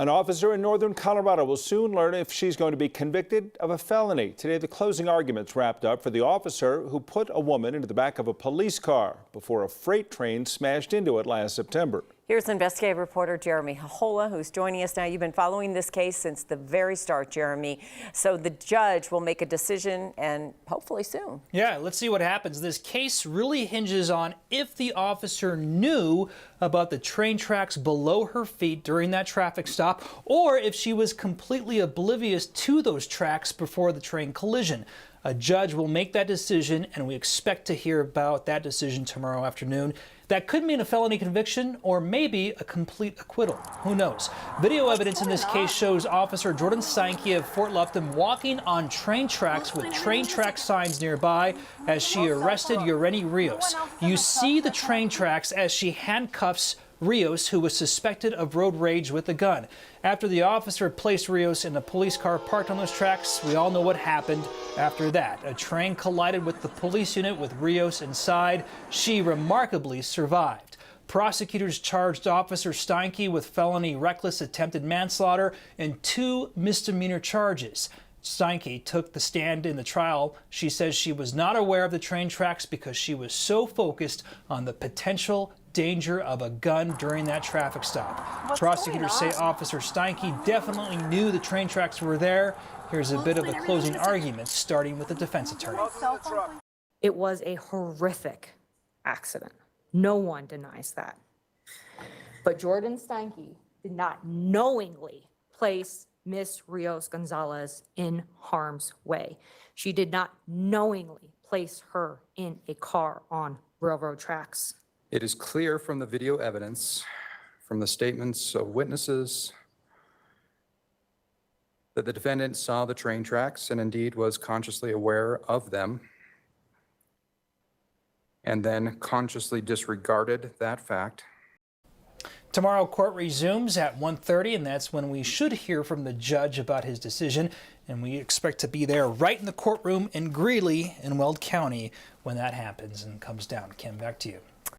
An officer in northern Colorado will soon learn if she's going to be convicted of a felony. Today, the closing arguments wrapped up for the officer who put a woman into the back of a police car before a freight train smashed into it last September. Here's investigative reporter Jeremy Hola, who's joining us now. You've been following this case since the very start, Jeremy. So the judge will make a decision, and hopefully soon. Yeah, let's see what happens. This case really hinges on if the officer knew about the train tracks below her feet during that traffic stop, or if she was completely oblivious to those tracks before the train collision. A judge will make that decision, and we expect to hear about that decision tomorrow afternoon. That could mean a felony conviction or maybe a complete acquittal. Who knows? Video evidence in this case shows Officer Jordan Steinke of Fort Lupton walking on train tracks with train track signs nearby as she arrested Yoreni Rios. You see the train tracks as she handcuffs Rios, who was suspected of road rage with a gun. After the officer placed Rios in a police car parked on those tracks, we all know what happened after that. A train collided with the police unit with Rios inside. She remarkably survived. Prosecutors charged Officer Steinke with felony reckless attempted manslaughter and 2 misdemeanor charges. Steinke took the stand in the trial. She says she was not aware of the train tracks because she was so focused on the potential danger of a gun during that traffic stop. Prosecutors say Officer Steinke definitely knew the train tracks were there. Here's a bit of the closing argument, starting with the defense attorney. It was a horrific accident. No one denies that. But Jordan Steinke did not knowingly place Miss Rios Gonzalez in harm's way. She did not knowingly place her in a car on railroad tracks. It is clear from the video evidence, from the statements of witnesses, that the defendant saw the train tracks and indeed was consciously aware of them, and then consciously disregarded that fact. Tomorrow, court resumes at 1:30, and that's when we should hear from the judge about his decision. And we expect to be there right in the courtroom in Greeley in Weld County when that happens and comes down. Kim, back to you.